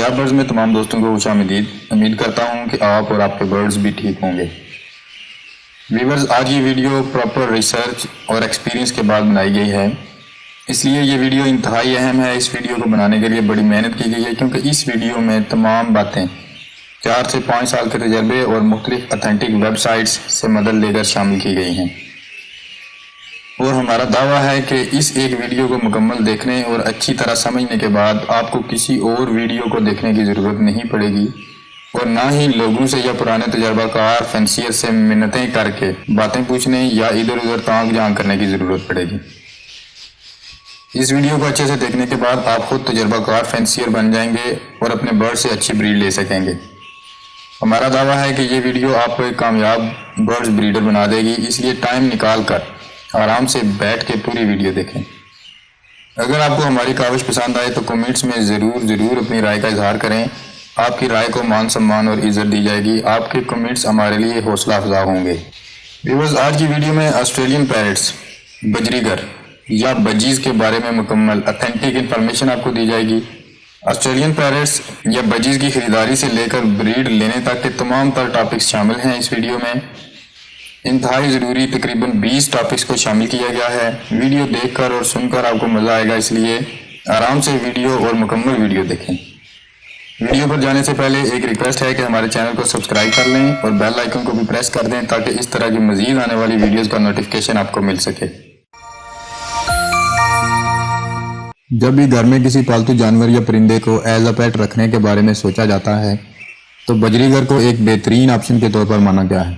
دریافت برڈز میں تمام دوستوں کو خوش آمدید۔ امید کرتا ہوں کہ آپ اور آپ کے برڈز بھی ٹھیک ہوں گے۔ ویورز، آج یہ ویڈیو پراپر ریسرچ اور ایکسپیرینس کے بعد بنائی گئی ہے، اس لیے یہ ویڈیو انتہائی اہم ہے۔ اس ویڈیو کو بنانے کے لیے بڑی محنت کی گئی ہے، کیونکہ اس ویڈیو میں تمام باتیں 4 سے 5 سال کے تجربے اور مختلف اتھینٹک ویب سائٹس سے مدد لے کر شامل کی گئی ہیں، اور ہمارا دعویٰ ہے کہ اس ایک ویڈیو کو مکمل دیکھنے اور اچھی طرح سمجھنے کے بعد آپ کو کسی اور ویڈیو کو دیکھنے کی ضرورت نہیں پڑے گی، اور نہ ہی لوگوں سے یا پرانے تجربہ کار فینسیئر سے منتیں کر کے باتیں پوچھنے یا ادھر ادھر تانگ جھانک کرنے کی ضرورت پڑے گی۔ اس ویڈیو کو اچھے سے دیکھنے کے بعد آپ خود تجربہ کار فینسیئر بن جائیں گے اور اپنے برڈ سے اچھی بریڈ لے سکیں گے۔ ہمارا دعویٰ ہے کہ یہ ویڈیو آپ کو ایک کامیاب برڈز بریڈر بنا دے گی، اس لیے ٹائم نکال کر آرام سے بیٹھ کے پوری ویڈیو دیکھیں۔ اگر آپ کو ہماری کاوش پسند آئے تو کمنٹس میں ضرور اپنی رائے کا اظہار کریں۔ آپ کی رائے کو مان سمان اور عزت دی جائے گی۔ آپ کے کمنٹس ہمارے لیے حوصلہ افزا ہوں گے۔ ویورز، آج کی ویڈیو میں آسٹریلین پیرٹس، بجریگر یا بجیز کے بارے میں مکمل اتھینٹک انفارمیشن آپ کو دی جائے گی۔ آسٹریلین پیرٹس یا بجیز کی خریداری سے لے کر بریڈ لینے تک کے تمام تر ٹاپکس شامل ہیں۔ اس ویڈیو میں انتہائی ضروری تقریباً 20 ٹاپکس کو شامل کیا گیا ہے۔ ویڈیو دیکھ کر اور سن کر آپ کو مزہ آئے گا، اس لیے آرام سے ویڈیو اور مکمل ویڈیو دیکھیں۔ ویڈیو پر جانے سے پہلے ایک ریکویسٹ ہے کہ ہمارے چینل کو سبسکرائب کر لیں اور بیل آئیکن کو بھی پریس کر دیں تاکہ اس طرح کی مزید آنے والی ویڈیوز کا نوٹیفیکیشن آپ کو مل سکے۔ جب بھی گھر میں کسی پالتو جانور یا پرندے کو ایز اے پیٹ رکھنے کے بارے میں سوچا جاتا ہے تو بجریگر کو ایک بہترین آپشن کے طور پر مانا گیا ہے،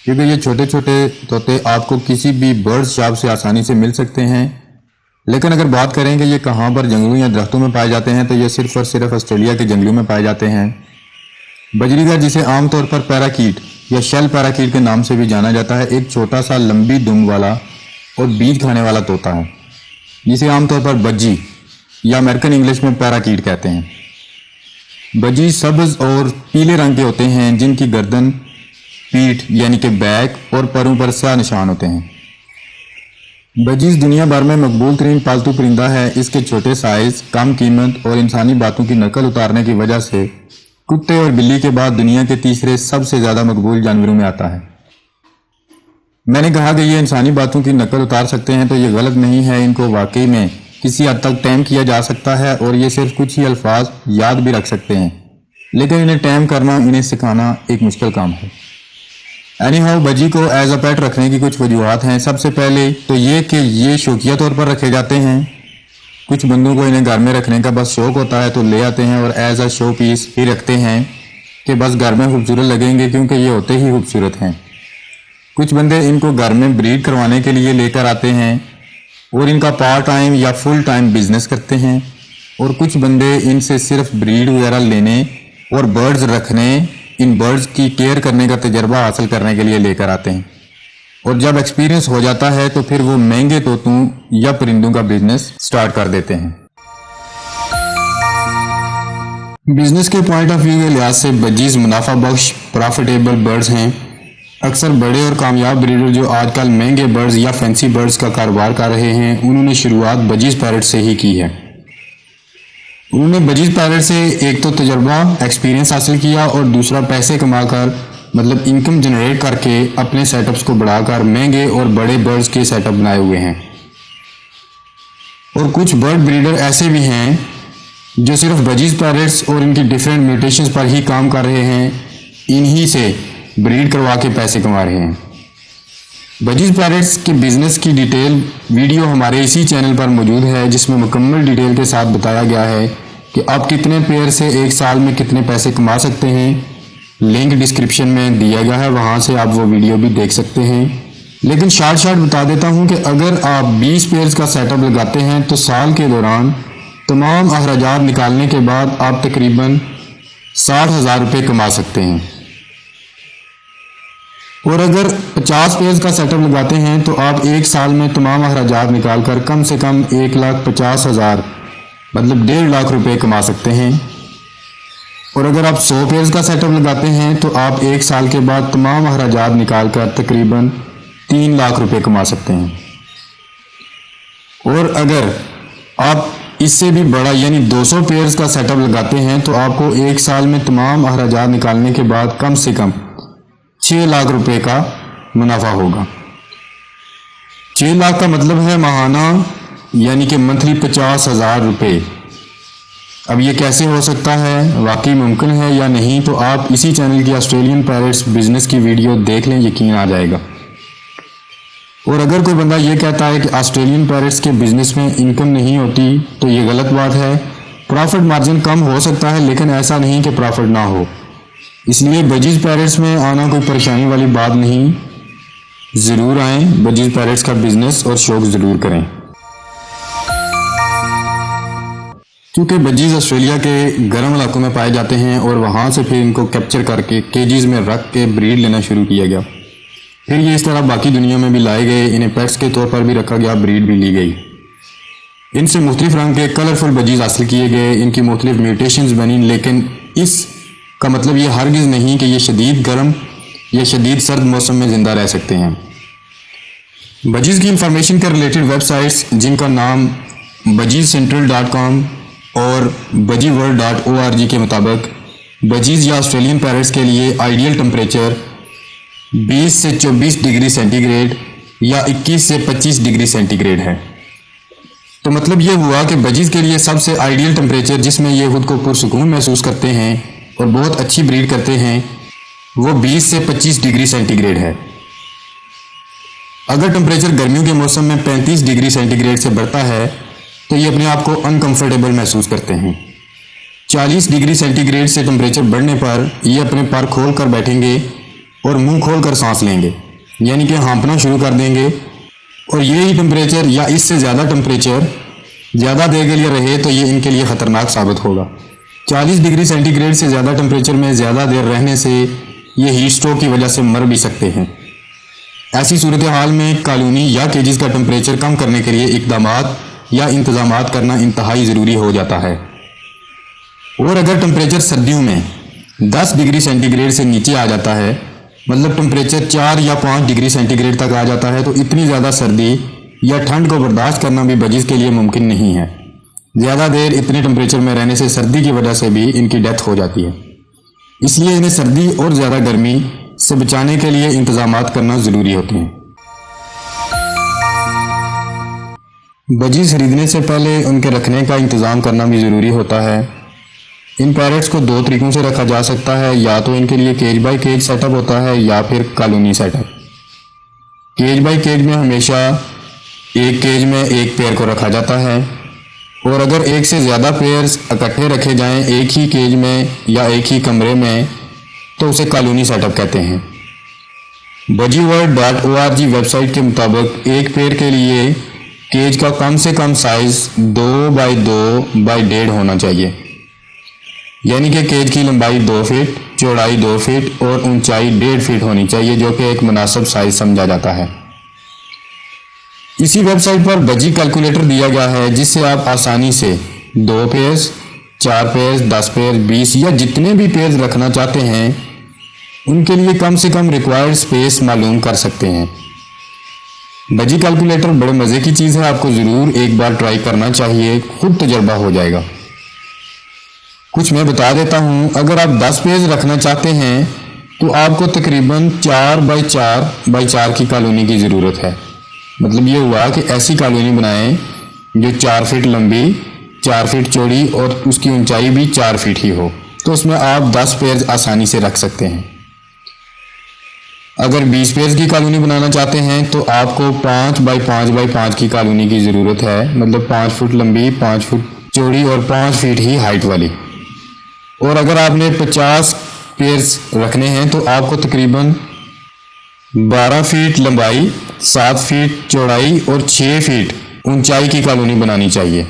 کیونکہ یہ چھوٹے چھوٹے طوطے آپ کو کسی بھی برڈ شاپ سے آسانی سے مل سکتے ہیں۔ لیکن اگر بات کریں کہ یہ کہاں پر جنگلوں یا درختوں میں پائے جاتے ہیں تو یہ صرف اور صرف آسٹریلیا کے جنگلوں میں پائے جاتے ہیں۔ بجریگر، جسے عام طور پر پیراکیٹ یا شیل پیراکیٹ کے نام سے بھی جانا جاتا ہے، ایک چھوٹا سا لمبی دم والا اور بیج کھانے والا طوطا ہے، جسے عام طور پر بجی یا امریکن انگلش میں پیراکیٹ کہتے ہیں۔ بجی سبز اور پیلے رنگ کے ہوتے ہیں، جن کی گردن، پیٹھ یعنی کہ بیک اور پروں پر سیاہ نشان ہوتے ہیں۔ بجیز دنیا بھر میں مقبول ترین پالتو پرندہ ہے۔ اس کے چھوٹے سائز، کم قیمت اور انسانی باتوں کی نقل اتارنے کی وجہ سے کتے اور بلی کے بعد دنیا کے تیسرے سب سے زیادہ مقبول جانوروں میں آتا ہے۔ میں نے کہا کہ یہ انسانی باتوں کی نقل اتار سکتے ہیں تو یہ غلط نہیں ہے، ان کو واقعی میں کسی حد تک ٹیم کیا جا سکتا ہے اور یہ صرف کچھ ہی الفاظ یاد بھی رکھ سکتے ہیں، لیکن انہیں ٹیم کرنا، انہیں سکھانا ایک مشکل کام ہے۔ اینی ہاؤ، بجی کو ایز اے پیٹ رکھنے کی کچھ وجوہات ہیں۔ سب سے پہلے تو یہ کہ یہ شوقیہ طور پر رکھے جاتے ہیں۔ کچھ بندوں کو انہیں گھر میں رکھنے کا بس شوق ہوتا ہے تو لے آتے ہیں اور ایز اے شو پیس ہی رکھتے ہیں کہ بس گھر میں خوبصورت لگیں گے، کیونکہ یہ ہوتے ہی خوبصورت ہیں۔ کچھ بندے ان کو گھر میں بریڈ کروانے کے لیے لے کر آتے ہیں اور ان کا پارٹ ٹائم یا فل ٹائم بزنس کرتے ہیں، اور کچھ بندے ان سے صرف بریڈ وغیرہ لینے اور برڈز رکھنے، ان برڈز کی کیئر کرنے کا تجربہ حاصل کرنے کے لیے لے کر آتے ہیں، اور جب ایکسپیرینس ہو جاتا ہے تو پھر وہ مہنگے طوطوں یا پرندوں کا بزنس سٹارٹ کر دیتے ہیں۔ بزنس کے پوائنٹ آف ویو کے لحاظ سے بجیز منافع بخش پروفیٹیبل برڈز ہیں۔ اکثر بڑے اور کامیاب بریڈر جو آج کل مہنگے برڈز یا فینسی برڈز کا کاروبار کر رہے ہیں، انہوں نے شروعات بجیز پیرٹ سے ہی کی ہے۔ انہوں نے بجیز پیرٹ سے ایک تو تجربہ، ایکسپیرینس حاصل کیا، اور دوسرا پیسے کما کر، مطلب انکم جنریٹ کر کے اپنے سیٹ اپس کو بڑھا کر مہنگے اور بڑے برڈز کے سیٹ اپ بنائے ہوئے ہیں۔ اور کچھ برڈ بریڈر ایسے بھی ہیں جو صرف بجیز پیرٹس اور ان کی ڈیفرنٹ میوٹیشنز پر ہی کام کر رہے ہیں، انہی سے بریڈ کروا کے پیسے کما رہے ہیں۔ بجیز پیرٹس کے بزنس کی ڈیٹیل ویڈیو ہمارے اسی چینل پر موجود ہے، جس میں مکمل ڈیٹیل کے ساتھ بتایا گیا ہے کہ آپ کتنے پیئر سے ایک سال میں کتنے پیسے کما سکتے ہیں۔ لنک ڈسکرپشن میں دیا گیا ہے، وہاں سے آپ وہ ویڈیو بھی دیکھ سکتے ہیں۔ لیکن شارٹ بتا دیتا ہوں کہ اگر آپ 20 پیئرز کا سیٹ اپ لگاتے ہیں تو سال کے دوران تمام اخراجات نکالنے کے بعد آپ تقریباً 60,000 روپے کما سکتے ہیں، اور اگر 50 پیئرز کا سیٹ اپ لگاتے ہیں تو آپ ایک سال میں تمام اخراجات نکال کر کم سے کم 1,50,000 مطلب 1.5 لاکھ روپے کما سکتے ہیں، اور اگر آپ 100 پیئرز کا سیٹ اپ لگاتے ہیں تو آپ ایک سال کے بعد تمام اخراجات نکال کر تقریباً 3 لاکھ روپے کما سکتے ہیں، اور اگر آپ اس سے بھی بڑا یعنی 200 پیئرز کا سیٹ اپ لگاتے ہیں تو آپ کو ایک سال میں تمام اخراجات نکالنے کے بعد کم سے کم 6 لاکھ روپے کا منافع ہوگا۔ 6 لاکھ کا مطلب ہے ماہانہ یعنی کہ منتھلی 50,000 روپے۔ اب یہ کیسے ہو سکتا ہے، واقعی ممکن ہے یا نہیں، تو آپ اسی چینل کی آسٹریلین پیرٹس بزنس کی ویڈیو دیکھ لیں، یقین آ جائے گا۔ اور اگر کوئی بندہ یہ کہتا ہے کہ آسٹریلین پیرٹس کے بزنس میں انکم نہیں ہوتی تو یہ غلط بات ہے۔ پرافٹ مارجن کم ہو سکتا ہے لیکن ایسا نہیں کہ پرافٹ نہ ہو، اس لیے بجیز پیرٹس میں آنا کوئی پریشانی والی بات نہیں، ضرور آئیں، بجیز پیرٹس کا بزنس اور شوق ضرور کریں۔ کیونکہ بجیز آسٹریلیا کے گرم علاقوں میں پائے جاتے ہیں اور وہاں سے پھر ان کو کیپچر کر کے کیجز میں رکھ کے بریڈ لینا شروع کیا گیا، پھر یہ اس طرح باقی دنیا میں بھی لائے گئے، انہیں پیٹس کے طور پر بھی رکھا گیا، بریڈ بھی لی گئی، ان سے مختلف رنگ کے کلرفل بجیز حاصل کیے گئے، ان کی مختلف میوٹیشنز بنی، لیکن اس کا مطلب یہ ہرگز نہیں کہ یہ شدید گرم یا شدید سرد موسم میں زندہ رہ سکتے ہیں۔ بجیز کی انفارمیشن کے ریلیٹڈ ویب سائٹس جن کا نام bajizcentral.com اور bajiworld.org کے مطابق بجیز یا آسٹریلین پیرٹس کے لیے آئیڈیل ٹمپریچر 20 سے 24 ڈگری سینٹی گریڈ یا 21 سے 25 ڈگری سینٹی گریڈ ہے۔ تو مطلب یہ ہوا کہ بجیز کے لیے سب سے آئیڈیل ٹمپریچر جس میں یہ خود کو پرسکون محسوس کرتے ہیں اور بہت اچھی بریڈ کرتے ہیں وہ 20 سے 25 ڈگری سینٹی گریڈ ہے۔ اگر ٹمپریچر گرمیوں کے موسم میں 35 ڈگری سینٹی گریڈ سے بڑھتا ہے تو یہ اپنے آپ کو انکمفرٹیبل محسوس کرتے ہیں۔ 40 ڈگری سینٹی گریڈ سے ٹمپریچر بڑھنے پر یہ اپنے پر کھول کر بیٹھیں گے اور منہ کھول کر سانس لیں گے، یعنی کہ ہانپنا شروع کر دیں گے، اور یہی ٹمپریچر یا اس سے زیادہ ٹمپریچر زیادہ دیر کے لیے رہے تو یہ ان کے لیے خطرناک ثابت ہوگا۔ 40 ڈگری سینٹی گریڈ سے زیادہ ٹمپریچر میں زیادہ دیر رہنے سے یہ ہیٹ سٹروک کی وجہ سے مر بھی سکتے ہیں۔ ایسی صورتحال میں کالونی یا کیجز کا ٹمپریچر کم کرنے کے لیے اقدامات یا انتظامات کرنا انتہائی ضروری ہو جاتا ہے۔ اور اگر ٹمپریچر سردیوں میں 10 ڈگری سینٹی گریڈ سے نیچے آ جاتا ہے، مطلب ٹمپریچر 4 یا 5 ڈگری سینٹی گریڈ تک آ جاتا ہے، تو اتنی زیادہ سردی یا ٹھنڈ کو برداشت کرنا بھی بجیز کے لیے ممکن نہیں ہے۔ زیادہ دیر اتنے ٹمپریچر میں رہنے سے سردی کی وجہ سے بھی ان کی ڈیتھ ہو جاتی ہے، اس لیے انہیں سردی اور زیادہ گرمی سے بچانے کے لیے انتظامات کرنا ضروری ہوتے ہیں۔ بجیز خریدنے سے پہلے ان کے رکھنے کا انتظام کرنا بھی ضروری ہوتا ہے۔ ان پیرٹس کو 2 طریقوں سے رکھا جا سکتا ہے، یا تو ان کے لیے cage by cage set up ہوتا ہے یا پھر colony set up. Cage by cage میں ہمیشہ ایک کیج میں ایک پیئر کو رکھا جاتا ہے، اور اگر ایک سے زیادہ پیئرز اکٹھے رکھے جائیں ایک ہی کیج میں یا ایک ہی کمرے میں تو اسے کالونی سیٹ اپ کہتے ہیں۔ bajiworld.org ویب سائٹ کے مطابق ایک پیئر کے لیے کیج کا کم سے کم سائز 2x2x1.5 ہونا چاہیے، یعنی کہ کیج کی لمبائی 2 فٹ، چوڑائی 2 فٹ اور اونچائی 1.5 فٹ ہونی چاہیے، جو کہ ایک مناسب سائز سمجھا جاتا ہے۔ اسی ویب سائٹ پر بجی کیلکولیٹر دیا گیا ہے جس سے آپ آسانی سے 2 پیئرز، 4 پیئرز، 10 پیئرز، 20 یا جتنے بھی پیئرز رکھنا چاہتے ہیں ان کے لیے کم سے کم ریکوائرڈ سپیس معلوم کر سکتے ہیں۔ بجی کیلکولیٹر بڑے مزے کی چیز ہے، آپ کو ضرور ایک بار ٹرائی کرنا چاہیے، خود تجربہ ہو جائے گا۔ کچھ میں بتا دیتا ہوں، اگر آپ 10 پیئرز رکھنا چاہتے ہیں تو آپ کو تقریباً 4x4x4 کی کالونی کی ضرورت ہے۔ مطلب یہ ہوا کہ ایسی کالونی بنائیں جو 4 فٹ لمبی، 4 فٹ چوڑی اور اس کی اونچائی بھی 4 فٹ ہی ہو، تو اس میں آپ 10 پیئرز آسانی سے رکھ سکتے ہیں۔ اگر 20 پیئرز کی کالونی بنانا چاہتے ہیں تو آپ کو 5x5x5 کی کالونی کی ضرورت ہے، مطلب 5 فٹ لمبی، 5 فٹ چوڑی اور 5 فٹ ہی ہائٹ والی۔ اور اگر آپ نے 50 پیئرز رکھنے ہیں تو آپ کو تقریباً 12 فٹ لمبائی، 7 فٹ چوڑائی اور 6 فٹ اونچائی کی کالونی بنانی چاہیے۔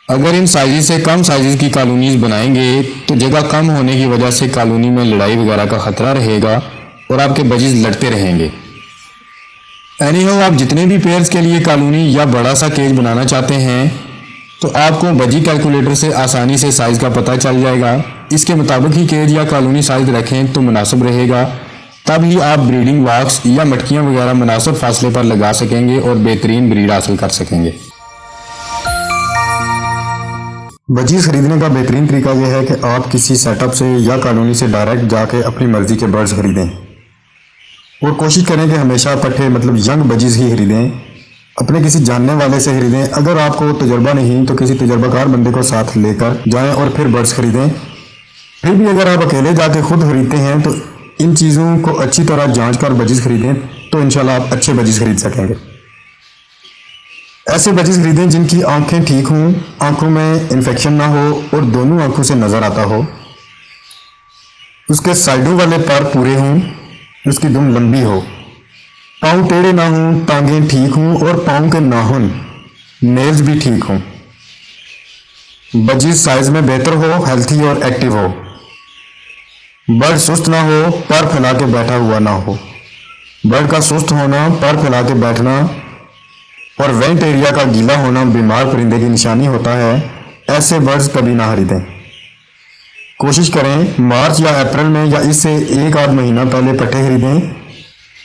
اگر ان سائزز سے کم سائزز کی کالونیز بنائیں گے تو جگہ کم ہونے کی وجہ سے کالونی میں لڑائی وغیرہ کا خطرہ رہے گا اور آپ کے بجیز لڑتے رہیں گے۔ اینی ہو، آپ جتنے بھی پیئرز کے لیے کالونی یا بڑا سا کیج بنانا چاہتے ہیں تو آپ کو بجی کیلکولیٹر سے آسانی سے سائز کا پتہ چل جائے گا، اس کے مطابق ہی کیج یا کالونی سائز رکھیں تو مناسب رہے گا، تب ہی آپ بریڈنگ باکس یا مٹکیاں وغیرہ مناسب فاصلے پر لگا سکیں گے اور بہترین بریڈ حاصل کر سکیں گے۔ بجیز خریدنے کا بہترین طریقہ یہ ہے کہ آپ کسی سیٹ اپ سے یا کالونی سے ڈائریکٹ جا کے اپنی مرضی کے برڈز خریدیں، اور کوشش کریں کہ ہمیشہ پٹھے ینگ بجیز ہی خریدیں، اپنے کسی جاننے والے سے خریدیں۔ اگر آپ کو تجربہ نہیں تو کسی تجربہ کار بندے کو ساتھ لے کر جائیں اور پھر برڈز خریدیں۔ پھر بھی اگر آپ اکیلے جا کے خود خریدتے ہیں تو ان چیزوں کو اچھی طرح جانچ کر بجیز خریدیں، تو انشاءاللہ آپ اچھے بجیز خرید سکیں گے۔ ایسے بجیز خریدیں جن کی آنکھیں ٹھیک ہوں، آنکھوں میں انفیکشن نہ ہو اور دونوں آنکھوں سے نظر آتا ہو، اس کے سائیڈوں والے پر پورے ہوں، اس کی دم لمبی ہو، پاؤں ٹیڑھے نہ ہوں، ٹانگیں ٹھیک ہوں اور پاؤں کے ناخن نیلز بھی ٹھیک ہوں۔ بجیز سائز میں بہتر ہو، ہیلتھی اور ایکٹیو ہو، برڈ سست نہ ہو، پر پھیلا کے بیٹھا ہوا نہ ہو۔ برڈ کا سست ہونا، پر پھیلا کے بیٹھنا اور وینٹ ایریا کا گیلا ہونا بیمار پرندے کی نشانی ہوتا ہے۔ ایسے برڈز کبھی نہ خریدیں۔ کوشش کریں مارچ یا اپریل میں یا اس سے ایک آدھ مہینہ پہلے پٹھے خریدیں،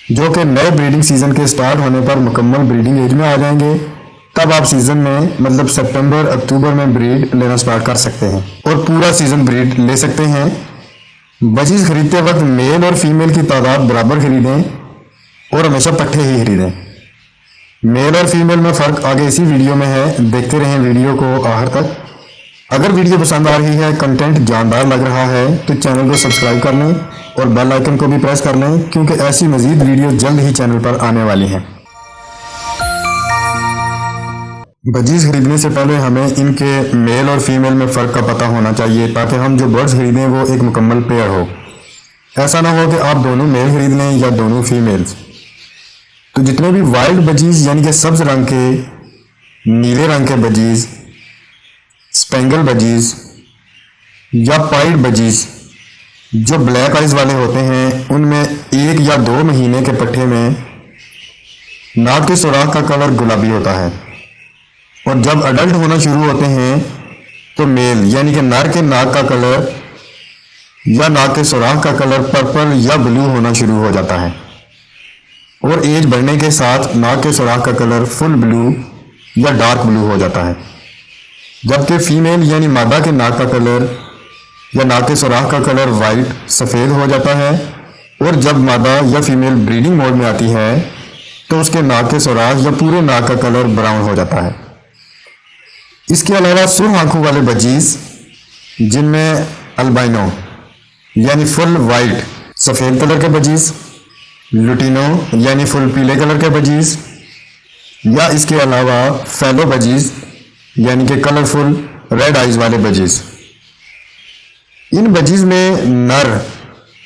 جو کہ نئے بریڈنگ سیزن کے سٹارٹ ہونے پر مکمل بریڈنگ ایج میں آ جائیں گے۔ تب آپ سیزن میں مطلب سپتمبر اکتوبر میں بریڈ لینا سٹارٹ کر سکتے ہیں اور پورا سیزن بریڈ لے سکتے ہیں۔ بجیز خریدتے وقت میل اور فیمیل کی تعداد برابر خریدیں اور ہمیشہ پٹھے ہی خریدیں۔ میل اور فیمیل میں فرق آگے اسی ویڈیو میں ہے، دیکھتے رہیں ویڈیو کو آخر تک۔ اگر ویڈیو پسند آ رہی ہے، کنٹینٹ جاندار لگ رہا ہے تو چینل کو سبسکرائب کر لیں اور بیل آئیکن کو بھی پریس کر لیں، کیونکہ ایسی مزید ویڈیو جلد ہی چینل پر آنے والی ہیں۔ بجیز خریدنے سے پہلے ہمیں ان کے میل اور فیمیل میں فرق کا پتہ ہونا چاہیے، تاکہ ہم جو برڈز خریدیں وہ ایک مکمل پیئر ہو۔ ایسا نہ ہو کہ آپ دونوں میل خرید لیں یا دونوں فیمیلز۔ تو جتنے بھی وائلڈ بجیز یعنی کہ سبز رنگ کے، نیلے رنگ کے بجیز، سپینگل بجیز یا پائڈ بجیز جو بلیک آئیز والے ہوتے ہیں، ان میں 1 یا 2 مہینے کے پٹھے میں ناک کے سوراخ کا کلر گلابی ہوتا ہے، اور جب اڈلٹ ہونا شروع ہوتے ہیں تو میل یعنی کہ نر کے ناک کا کلر یا ناک کے سوراخ کا کلر پرپل یا بلو ہونا شروع ہو جاتا ہے، اور ایج بڑھنے کے ساتھ ناک کے سوراخ کا کلر فل بلو یا ڈارک بلو ہو جاتا ہے، جبکہ فیمیل یعنی مادہ کے ناک کا کلر یا ناک کے سوراخ کا کلر وائٹ سفید ہو جاتا ہے، اور جب مادہ یا فیمیل بریڈنگ موڈ میں آتی ہے تو اس کے ناک کے سوراخ یا پورے ناک کا کلر براؤن ہو جاتا ہے۔ اس کے علاوہ سرخ آنکھوں والے بجیز جن میں البائنو یعنی فل وائٹ سفید کلر کے بجیز، لوٹینو یعنی فل پیلے کلر کے بجیز، یا اس کے علاوہ فیلو بجیز یعنی کہ کلرفل ریڈ آئیز والے بجیز۔ ان بجیز میں نر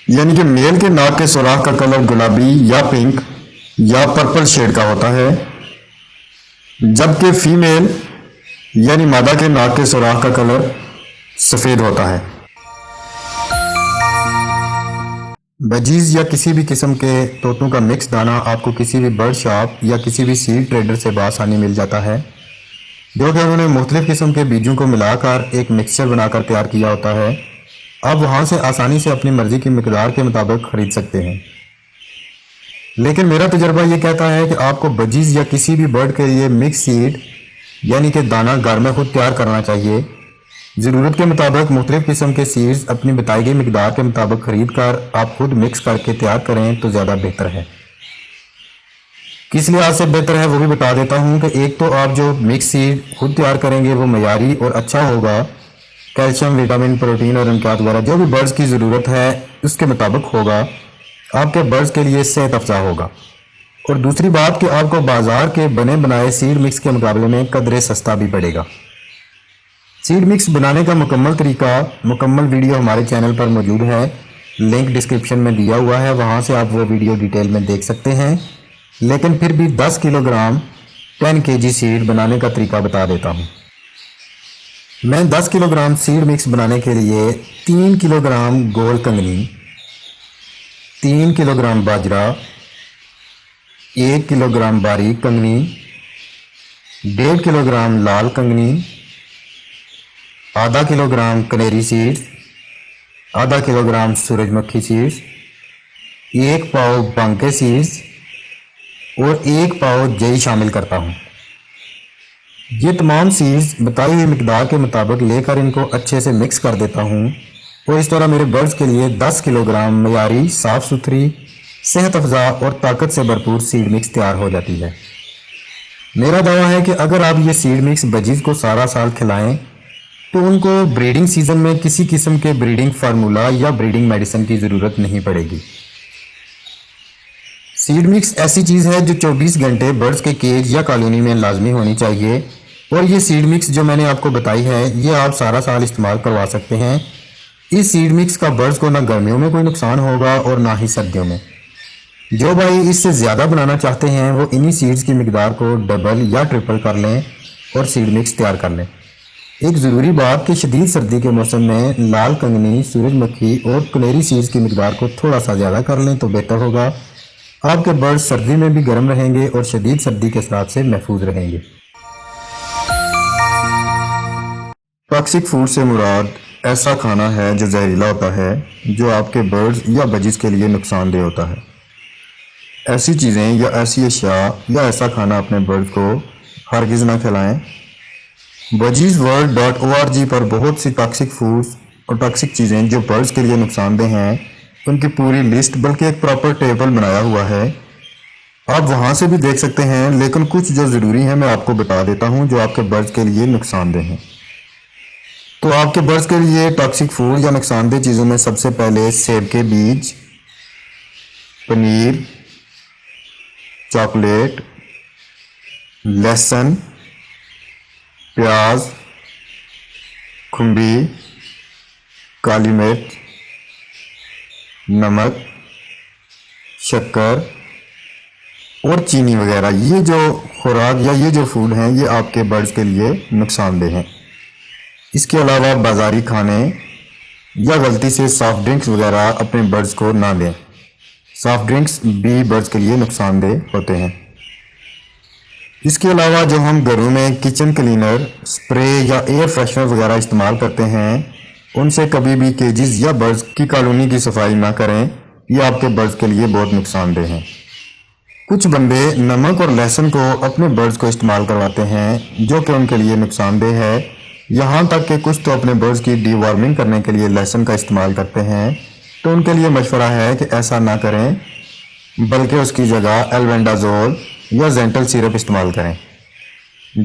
یعنی کہ میل کے ناک کے سوراخ کا کلر گلابی یا پنک یا پرپل شیڈ کا ہوتا ہے، جبکہ فیمیل یعنی مادہ کے ناک کے سوراخ کا کلر سفید ہوتا ہے۔ بجیز یا کسی بھی قسم کے طوطوں کا مکس دانہ آپ کو کسی بھی برڈ شاپ یا کسی بھی سیڈ ٹریڈر سے بآسانی مل جاتا ہے، جو کہ انہوں نے مختلف قسم کے بیجوں کو ملا کر ایک مکسچر بنا کر تیار کیا ہوتا ہے۔ آپ وہاں سے آسانی سے اپنی مرضی کی مقدار کے مطابق خرید سکتے ہیں، لیکن میرا تجربہ یہ کہتا ہے کہ آپ کو بجیز یا کسی بھی برڈ کے لیے مکس سیڈ یعنی کہ دانہ گھر میں خود تیار کرنا چاہیے۔ ضرورت کے مطابق مختلف قسم کے سیڈز اپنی بتائی گئی مقدار کے مطابق خرید کر آپ خود مکس کر کے تیار کریں تو زیادہ بہتر ہے۔ کس لحاظ سے بہتر ہے وہ بھی بتا دیتا ہوں کہ ایک تو آپ جو مکس سیڈ خود تیار کریں گے وہ معیاری اور اچھا ہوگا، کیلشیم، وٹامن، پروٹین اور امکیات وغیرہ جو بھی برڈز کی ضرورت ہے اس کے مطابق ہوگا، آپ کے برڈز کے لیے صحت افزا ہوگا۔ اور دوسری بات کہ آپ کو بازار کے بنے بنائے سیڈ مکس کے مقابلے میں قدرے سستا بھی پڑے گا۔ سیڈ مکس بنانے کا مکمل طریقہ، مکمل ویڈیو ہمارے چینل پر موجود ہے، لنک ڈسکرپشن میں دیا ہوا ہے، وہاں سے آپ وہ ویڈیو ڈیٹیل میں دیکھ سکتے ہیں۔ لیکن پھر بھی 10 کلو گرام 10 kg سیڈ بنانے کا طریقہ بتا دیتا ہوں۔ میں 10 کلو گرام سیڈ مکس بنانے کے لیے 3 کلو گرام گول کنگنی، 3 کلو گرام باجرہ، 1 کلو گرام باریک کنگنی، 1.5 کلو گرام لال کنگنی، آدھا کلو گرام کنیری سیڈز، آدھا کلو گرام سورج مکھی سیڈز، 1 پاؤ بانکے سیڈز اور 1 پاؤ جئی شامل کرتا ہوں۔ یہ تمام سیڈز بتائی ہوئی مقدار کے مطابق لے کر ان کو اچھے سے مکس کر دیتا ہوں اور اس طرح میرے برڈز کے لیے 10 کلو گرام معیاری صاف ستھری صحت افزا اور طاقت سے بھرپور سیڈ مکس تیار ہو جاتی ہے۔ میرا دعویٰ ہے کہ اگر آپ یہ سیڈ مکس بجیز کو سارا سال کھلائیں تو ان کو بریڈنگ سیزن میں کسی قسم کے بریڈنگ فارمولا یا بریڈنگ میڈیسن کی ضرورت نہیں پڑے گی۔ سیڈ مکس ایسی چیز ہے جو 24 گھنٹے برڈز کے کیج یا کالونی میں لازمی ہونی چاہیے، اور یہ سیڈ مکس جو میں نے آپ کو بتائی ہے یہ آپ سارا سال استعمال کروا سکتے ہیں۔ اس سیڈ مکس کا برڈز کو نہ گرمیوں میں کوئی نقصان ہوگا اور نہ ہی سردیوں میں۔ جو بھائی اس سے زیادہ بنانا چاہتے ہیں وہ انہی سیڈز کی مقدار کو ڈبل یا ٹرپل کر لیں اور سیڈ مکس تیار کر لیں۔ ایک ضروری بات کہ شدید سردی کے موسم میں لال کنگنی، سورج مکھی اور کنیری سیڈز کی مقدار کو تھوڑا سا زیادہ کر لیں تو بہتر ہوگا۔ آپ کے برڈز سردی میں بھی گرم رہیں گے اور شدید سردی کے اثرات سے محفوظ رہیں گے۔ ٹاکسک فوڈ سے مراد ایسا کھانا ہے جو زہریلا ہوتا ہے، جو آپ کے برڈز یا بجز کے لیے نقصان دہ ہوتا ہے۔ ایسی چیزیں یا ایسی اشیاء یا ایسا کھانا اپنے برڈز کو ہرگز نہ کھلائیں۔ budgiesworld.org پر بہت سی ٹاکسک فوڈز اور ٹاکسک چیزیں جو برڈز کے لیے نقصان دہ ہیں ان کی پوری لسٹ بلکہ ایک پراپر ٹیبل بنایا ہوا ہے، آپ وہاں سے بھی دیکھ سکتے ہیں، لیکن کچھ جو ضروری ہیں میں آپ کو بتا دیتا ہوں جو آپ کے برڈز کے لیے نقصان دہ ہیں۔ تو آپ کے برڈز کے لیے ٹاکسک فوڈ یا نقصان دہ چیزوں میں سب سے پہلے سیب کے بیج، پنیر، چاکلیٹ، لہسن، پیاز، کھمبی، کالی مرچ، نمک، شکر اور چینی وغیرہ، یہ جو خوراک یا یہ جو فوڈ ہیں یہ آپ کے برڈز کے لیے نقصان دہ ہیں۔ اس کے علاوہ بازاری کھانے یا غلطی سے سافٹ ڈرنکس وغیرہ اپنے برڈز کو نہ دیں۔ سافٹ ڈرنکس بھی برڈز کے لیے نقصان دہ ہوتے ہیں۔ اس کے علاوہ جو ہم گھروں میں کچن کلینر، سپرے یا ایئر فریشنر وغیرہ استعمال کرتے ہیں ان سے کبھی بھی کیجز یا برڈز کی کالونی کی صفائی نہ کریں، یہ آپ کے برڈز کے لیے بہت نقصان دہ ہیں۔ کچھ بندے نمک اور لہسن کو اپنے برڈز کو استعمال کرواتے ہیں جو کہ ان کے لیے نقصان دہ ہے، یہاں تک کہ کچھ تو اپنے برڈز کی ڈی وارمنگ کرنے کے لیے لہسن کا استعمال کرتے ہیں، تو ان کے لیے مشورہ ہے کہ ایسا نہ کریں بلکہ اس کی جگہ البینڈازول یا زینٹل سیرپ استعمال کریں۔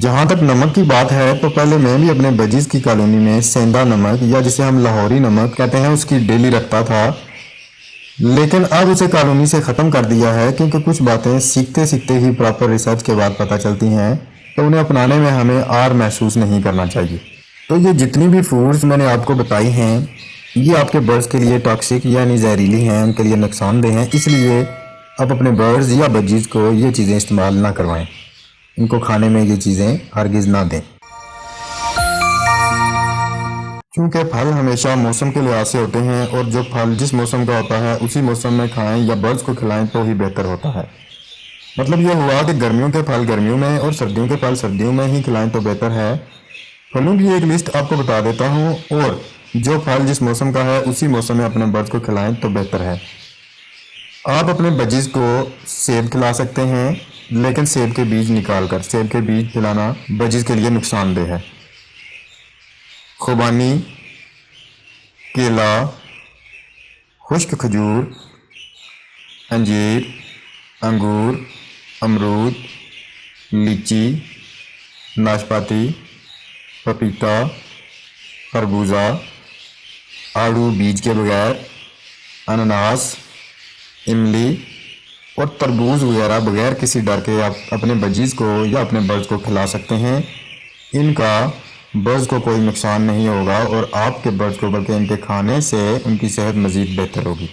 جہاں تک نمک کی بات ہے تو پہلے میں بھی اپنے بجیز کی کالونی میں سیندا نمک یا جسے ہم لاہوری نمک کہتے ہیں اس کی ڈیلی رکھتا تھا، لیکن اب اسے کالونی سے ختم کر دیا ہے کیونکہ کچھ باتیں سیکھتے سیکھتے ہی پراپر ریسرچ کے بعد پتہ چلتی ہیں تو انہیں اپنانے میں ہمیں آر محسوس نہیں کرنا چاہیے۔ تو یہ جتنی بھی فوڈز میں نے آپ کو بتائی ہیں یہ آپ کے برڈز کے لیے ٹاکسک یعنی زہریلی ہیں، ان کے لیے نقصان دہ ہیں، اس لیے آپ اپنے برڈز یا بجیز کو یہ چیزیں استعمال نہ کروائیں، ان کو کھانے میں یہ چیزیں ہرگز نہ دیں۔ چونکہ پھل ہمیشہ موسم کے لحاظ سے ہوتے ہیں اور جو پھل جس موسم کا ہوتا ہے اسی موسم میں کھائیں یا برڈز کو کھلائیں تو ہی بہتر ہوتا ہے۔ مطلب یہ ہوا کہ گرمیوں کے پھل گرمیوں میں اور سردیوں کے پھل سردیوں میں ہی کھلائیں تو بہتر ہے۔ پھلوں کی ایک لسٹ آپ کو بتا دیتا ہوں، اور جو پھل جس موسم کا ہے اسی موسم میں اپنے برڈز کو کھلائیں تو بہتر ہے۔ آپ اپنے بجیز کو سیب کھلا سکتے ہیں، لیکن سیب کے بیج نکال کر، سیب کے بیج کھلانا بجیز کے لیے نقصان دہ ہے۔ خوبانی، کیلا، خشک کھجور، انجیر، انگور، امرود، لیچی، ناشپاتی، پپیتا، خربوزہ، آڑو بیج کے بغیر، انناس، املی اور تربوز وغیرہ بغیر کسی ڈر کے آپ اپنے بجیز کو یا اپنے برڈز کو کھلا سکتے ہیں۔ ان کا برڈز کو کوئی نقصان نہیں ہوگا اور آپ کے برڈز کو بلکہ ان کے کھانے سے ان کی صحت مزید بہتر ہوگی۔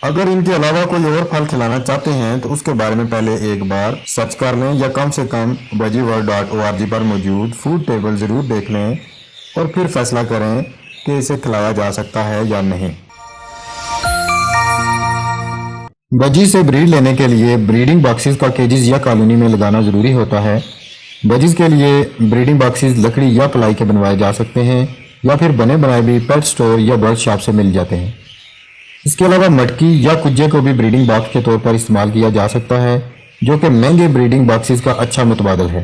اگر ان کے علاوہ کوئی اور پھل کھلانا چاہتے ہیں تو اس کے بارے میں پہلے ایک بار سرچ کر لیں یا کم سے کم budgiesworld.org پر موجود فوڈ ٹیبل ضرور دیکھ لیں اور پھر فیصلہ کریں کہ اسے کھلایا جا سکتا ہے یا نہیں۔ بجیز سے بریڈ لینے کے لیے بریڈنگ باکسز کا کیجز یا کالونی میں لگانا ضروری ہوتا ہے۔ بجیز کے لیے بریڈنگ باکسز لکڑی یا پلائی کے بنوائے جا سکتے ہیں یا پھر بنے بنائے بھی پیٹ سٹور یا برڈ شاپ سے مل جاتے ہیں۔ اس کے علاوہ مٹکی یا کجے کو بھی بریڈنگ باکس کے طور پر استعمال کیا جا سکتا ہے، جو کہ مہنگے بریڈنگ باکسز کا اچھا متبادل ہے۔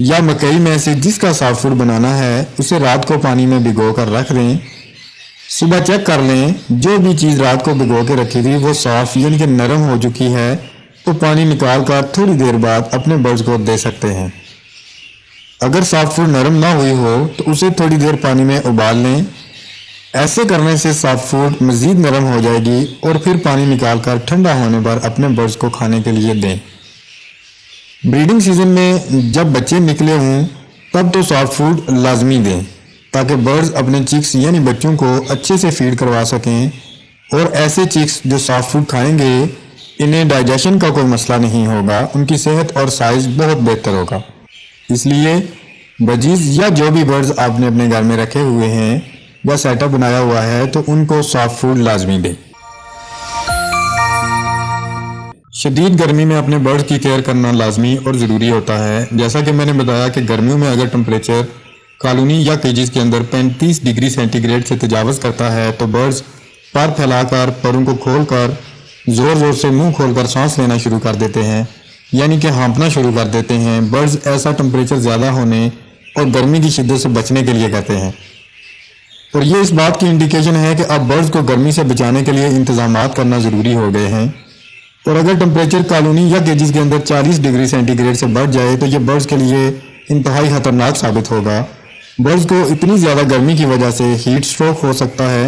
یا مکئی میں سے جس کا سافٹ فوڈ بنانا ہے اسے رات کو پانی میں بھگو کر رکھ دیں۔ صبح چیک کر لیں جو بھی چیز رات کو بھگو کے رکھی تھی وہ صاف یعنی کہ نرم ہو چکی ہے تو پانی نکال کر تھوڑی دیر بعد اپنے برڈز کو دے سکتے ہیں۔ اگر سافٹ فوڈ نرم نہ ہوئی ہو تو اسے تھوڑی دیر پانی میں ابال لیں۔ ایسے کرنے سے سافٹ فوڈ مزید نرم ہو جائے گی اور پھر پانی نکال کر ٹھنڈا ہونے پر اپنے برڈز کو کھانے کے لیے دیں۔ بریڈنگ سیزن میں جب بچے نکلے ہوں تب تو سافٹ فوڈ لازمی دیں تاکہ برڈز اپنے چکس یعنی بچوں کو اچھے سے فیڈ کروا سکیں، اور ایسے چکس جو سافٹ فوڈ کھائیں گے انہیں ڈائجیشن کا کوئی مسئلہ نہیں ہوگا، ان کی صحت اور سائز بہت بہتر ہوگا۔ اس لیے بجیز یا جو بھی برڈز آپ نے اپنے گھر میں رکھے ہوئے ہیں یا سیٹ اپ بنایا ہوا ہے تو ان کو سافٹ فوڈ لازمی دیں۔ شدید گرمی میں اپنے برڈز کی کیئر کرنا لازمی اور ضروری ہوتا ہے۔ جیسا کہ میں نے بتایا کہ گرمیوں میں اگر ٹمپریچر کالونی یا کیجز کے اندر 35 ڈگری سینٹی گریڈ سے تجاوز کرتا ہے تو برڈز پر پھیلا کر پروں کو کھول کر زور زور سے منہ کھول کر سانس لینا شروع کر دیتے ہیں، یعنی کہ ہانپنا شروع کر دیتے ہیں۔ برڈز ایسا ٹمپریچر زیادہ ہونے اور گرمی کی شدت سے بچنے کے لیے کہتے ہیں، اور یہ اس بات کی انڈیکیشن ہے کہ اب برڈز کو گرمی سے بچانے کے لیے انتظامات کرنا ضروری ہو گئے ہیں۔ اور اگر ٹمپریچر کالونی یا کیجز کے اندر 40 ڈگری سینٹی گریڈ سے بڑھ جائے تو یہ برڈز کے لیے انتہائی خطرناک ثابت ہوگا۔ برڈز کو اتنی زیادہ گرمی کی وجہ سے ہیٹ سٹروک ہو سکتا ہے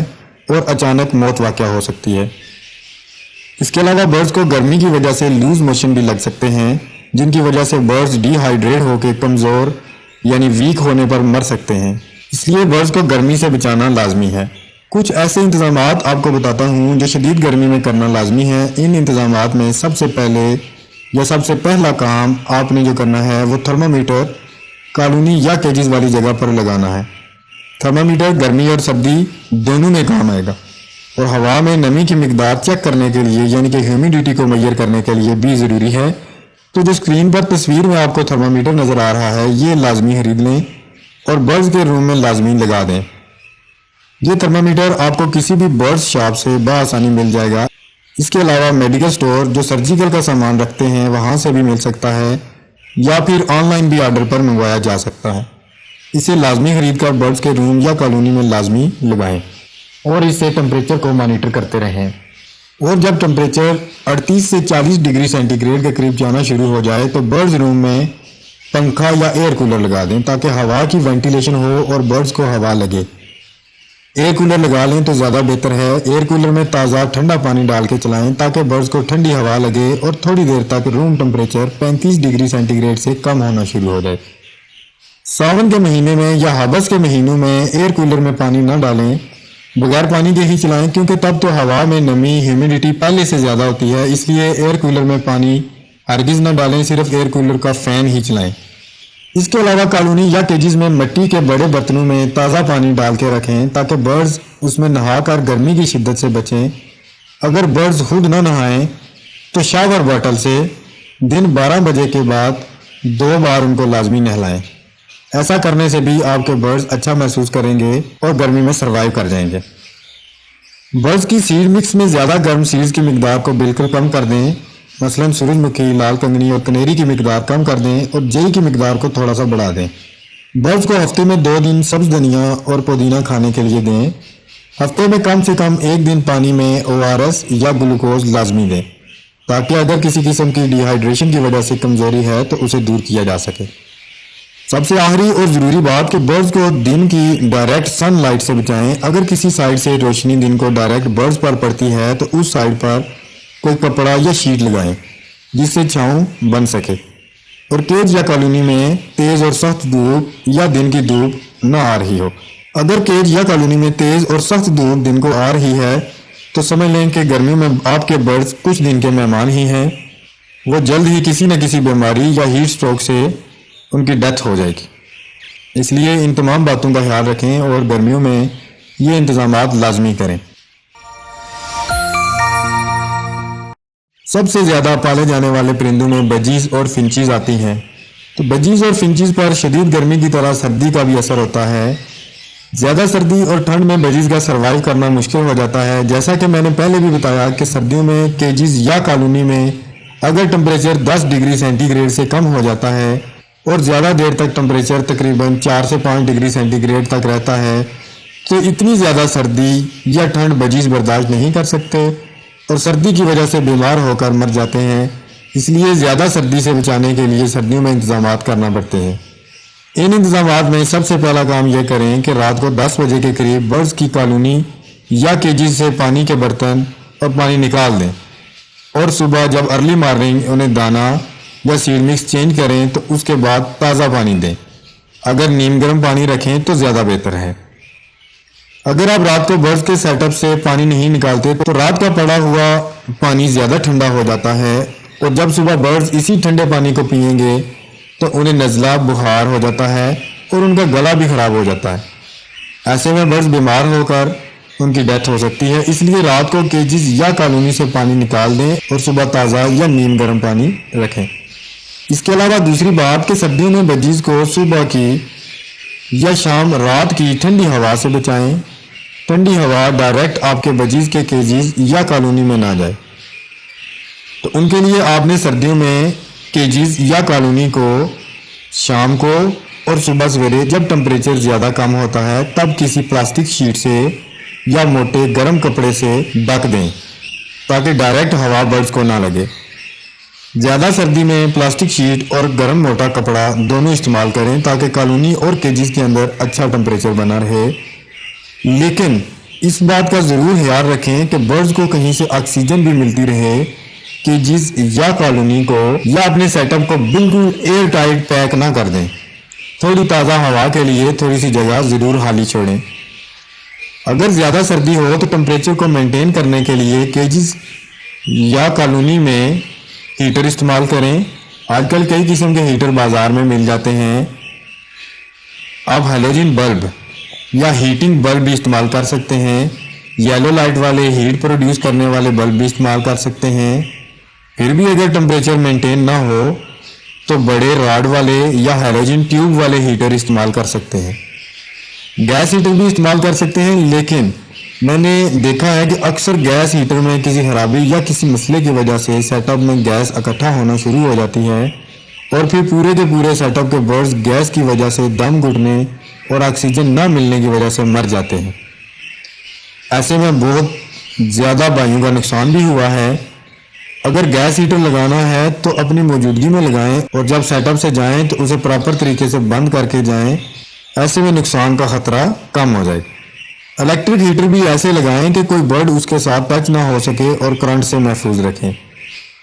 اور اچانک موت واقع ہو سکتی ہے۔ اس کے علاوہ برڈز کو گرمی کی وجہ سے لوز موشن بھی لگ سکتے ہیں، جن کی وجہ سے برڈز ڈی ہائیڈریٹ ہو کے کمزور یعنی ویک ہونے پر مر سکتے ہیں۔ اس لیے برڈز کو گرمی سے بچانا لازمی ہے۔ کچھ ایسے انتظامات آپ کو بتاتا ہوں جو شدید گرمی میں کرنا لازمی ہے۔ ان انتظامات میں سب سے پہلا کام آپ نے جو کرنا ہے وہ تھرمامیٹر کالونی یا کیجز والی جگہ پر لگانا ہے۔ تھرمامیٹر گرمی اور سردی دونوں میں کام آئے گا، اور ہوا میں نمی کی مقدار چیک کرنے کے لیے یعنی کہ ہیومیڈیٹی کو میئر کرنے کے لیے بھی ضروری ہے۔ تو جو اسکرین پر تصویر میں آپ کو تھرمامیٹر نظر آ رہا ہے یہ لازمی خرید لیں اور برڈز کے روم میں لازمی لگا دیں۔ یہ تھرمامیٹر آپ کو کسی بھی برڈز شاپ سے بآسانی مل جائے گا۔ اس کے علاوہ میڈیکل سٹور جو سرجیکل کا سامان رکھتے ہیں وہاں سے بھی مل سکتا ہے، یا پھر آن لائن بھی آرڈر پر منگوایا جا سکتا ہے۔ اسے لازمی خرید کر برڈز کے روم یا کالونی میں لازمی لگائیں اور اس سے ٹمپریچر کو مانیٹر کرتے رہیں۔ اور جب ٹمپریچر 38 سے 40 ڈگری سینٹی گریڈ کے قریب جانا شروع ہو جائے تو برڈز روم میں پنکھا یا ایئر کولر لگا دیں تاکہ ہوا کی وینٹیلیشن ہو اور برڈز کو ہوا لگے۔ ایئر کولر لگا لیں تو زیادہ بہتر ہے۔ ایئر کولر میں تازہ ٹھنڈا پانی ڈال کے چلائیں تاکہ برڈز کو ٹھنڈی ہوا لگے اور تھوڑی دیر تک روم ٹمپریچر 35 ڈگری سینٹی گریڈ سے کم ہونا شروع ہو جائے۔ ساون کے مہینے میں یا ہابس کے مہینوں میں ایئر کولر میں پانی نہ ڈالیں، بغیر پانی کے ہی چلائیں کیونکہ تب تو ہوا میں نمی ہیومیڈیٹی پہلے سے زیادہ ہوتی ہے، اس لیے ایئر کولر میں پانی ہرگز نہ ڈالیں، صرف ایئر کولر کا فین ہی چلائیں۔ اس کے علاوہ کالونی یا کیجز میں مٹی کے بڑے برتنوں میں تازہ پانی ڈال کے رکھیں تاکہ برڈز اس میں نہا کر گرمی کی شدت سے بچیں۔ اگر برڈز خود نہ نہائیں تو شاور باٹل سے دن 12 بجے کے بعد 2 بار ان کو لازمی نہلائیں۔ ایسا کرنے سے بھی آپ کے برڈز اچھا محسوس کریں گے اور گرمی میں سروائیو کر جائیں گے۔ برڈز کی سیڈ مکس میں زیادہ گرم سیڈز کی مقدار کو بالکل کم کر دیں، مثلا سورج مکھی، لال کنگنی اور کنیری کی مقدار کم کر دیں اور جئی کی مقدار کو تھوڑا سا بڑھا دیں۔ برڈز کو ہفتے میں 2 دن سبز دھنیا اور پودینہ کھانے کے لیے دیں۔ ہفتے میں کم سے کم 1 دن پانی میں ORS یا گلوکوز لازمی دیں تاکہ اگر کسی قسم کی ڈی ہائیڈریشن کی وجہ سے کمزوری ہے تو اسے دور کیا جا سکے۔ سب سے آخری اور ضروری بات کہ برڈز کو دن کی ڈائریکٹ سن لائٹ سے بچائیں۔ اگر کسی سائڈ سے روشنی دن کو ڈائریکٹ برڈز پر پڑتی ہے تو اس سائڈ پر کوئی کپڑا یا شیٹ لگائیں جس سے چھاؤں بن سکے، اور کیج یا کالونی میں تیز اور سخت دھوپ یا دن کی دھوپ نہ آ رہی ہو۔ اگر کیج یا کالونی میں تیز اور سخت دھوپ دن کو آ رہی ہے تو سمجھ لیں کہ گرمیوں میں آپ کے برڈز کچھ دن کے مہمان ہی ہیں، وہ جلد ہی کسی نہ کسی بیماری یا ہیٹ سٹروک سے ان کی ڈیتھ ہو جائے گی۔ اس لیے ان تمام باتوں کا خیال رکھیں اور گرمیوں میں یہ انتظامات لازمی کریں۔ سب سے زیادہ پالے جانے والے پرندوں میں بجیز اور فنچیز آتی ہیں، تو بجیز اور فنچیز پر شدید گرمی کی طرح سردی کا بھی اثر ہوتا ہے۔ زیادہ سردی اور ٹھنڈ میں بجیز کا سروائیو کرنا مشکل ہو جاتا ہے۔ جیسا کہ میں نے پہلے بھی بتایا کہ سردیوں میں کیجز یا کالونی میں اگر ٹمپریچر 10 ڈگری سینٹی گریڈ سے کم ہو جاتا ہے اور زیادہ دیر تک ٹمپریچر تقریباً 4 سے 5 ڈگری سینٹی گریڈ تک رہتا ہے تو اتنی زیادہ سردی یا ٹھنڈ بجیز برداشت نہیں کر سکتے اور سردی کی وجہ سے بیمار ہو کر مر جاتے ہیں۔ اس لیے زیادہ سردی سے بچانے کے لیے سردیوں میں انتظامات کرنا پڑتے ہیں۔ ان انتظامات میں سب سے پہلا کام یہ کریں کہ رات کو 10 بجے کے قریب برڈز کی کالونی یا کیجز سے پانی کے برتن اور پانی نکال دیں، اور صبح جب ارلی مارننگ انہیں دانہ یا سیڈ مکس چینج کریں تو اس کے بعد تازہ پانی دیں۔ اگر نیم گرم پانی رکھیں تو زیادہ بہتر ہے۔ اگر آپ رات کو برڈز کے سیٹ اپ سے پانی نہیں نکالتے تو رات کا پڑا ہوا پانی زیادہ ٹھنڈا ہو جاتا ہے، اور جب صبح برڈز اسی ٹھنڈے پانی کو پئیں گے تو انہیں نزلہ بخار ہو جاتا ہے اور ان کا گلا بھی خراب ہو جاتا ہے۔ ایسے میں برڈز بیمار ہو کر ان کی ڈیتھ ہو سکتی ہے۔ اس لیے رات کو کیجز یا کالونی سے پانی نکال دیں اور صبح تازہ یا نیم گرم پانی رکھیں۔ اس کے علاوہ دوسری بات کہ سردیوں میں بجیز کو صبح کی یا شام رات کی ٹھنڈی ہوا سے بچائیں۔ ٹھنڈی ہوا ڈائریکٹ آپ کے بجیز کے کیجز یا کالونی میں نہ جائے، تو ان کے لیے آپ نے سردیوں میں کیجز یا کالونی کو شام کو اور صبح سویرے جب ٹمپریچر زیادہ کم ہوتا ہے تب کسی پلاسٹک شیٹ سے یا موٹے گرم کپڑے سے ڈھک دیں تاکہ ڈائریکٹ ہوا برڈز کو نہ لگے۔ زیادہ سردی میں پلاسٹک شیٹ اور گرم موٹا کپڑا دونوں استعمال کریں تاکہ کالونی اور کیجز کے اندر اچھا ٹمپریچر بنا رہے، لیکن اس بات کا ضرور خیال رکھیں کہ برڈز کو کہیں سے آکسیجن بھی ملتی رہے۔ کیجز یا کالونی کو یا اپنے سیٹ اپ کو بالکل ایئر ٹائٹ پیک نہ کر دیں۔ تھوڑی تازہ ہوا کے لیے تھوڑی سی جگہ ضرور خالی چھوڑیں۔ اگر زیادہ سردی ہو تو ٹمپریچر کو مینٹین کرنے کے لیے کیجز یا کالونی میں ہیٹر استعمال کریں۔ آج کل کئی قسم کے ہیٹر بازار میں مل جاتے ہیں۔ آپ ہیلوجن بلب یا ہیٹنگ بلب بھی استعمال کر سکتے ہیں۔ یلو لائٹ والے ہیٹ پروڈیوس کرنے والے بلب بھی استعمال کر سکتے ہیں۔ پھر بھی اگر ٹمپریچر مینٹین نہ ہو تو بڑے راڈ والے یا ہیلوجن ٹیوب والے ہیٹر استعمال کر سکتے ہیں۔ گیس ہیٹر بھی استعمال کر سکتے ہیں، لیکن میں نے دیکھا ہے کہ اکثر گیس ہیٹر میں کسی خرابی یا کسی مسئلے کی وجہ سے سیٹ اپ میں گیس اکٹھا ہونا شروع ہو جاتی ہے، اور پھر پورے کے پورے سیٹ اپ کے برڈز گیس کی وجہ سے دم گھٹنے اور آکسیجن نہ ملنے کی وجہ سے مر جاتے ہیں۔ ایسے میں بہت زیادہ بھائیوں کا نقصان بھی ہوا ہے۔ اگر گیس ہیٹر لگانا ہے تو اپنی موجودگی میں لگائیں، اور جب سیٹ اپ سے جائیں تو اسے پراپر طریقے سے بند کر کے جائیں۔ ایسے میں نقصان کا خطرہ کم ہو جائے۔ الیکٹرک ہیٹر بھی ایسے لگائیں کہ کوئی برڈ اس کے ساتھ ٹچ نہ ہو سکے اور کرنٹ سے محفوظ رکھیں۔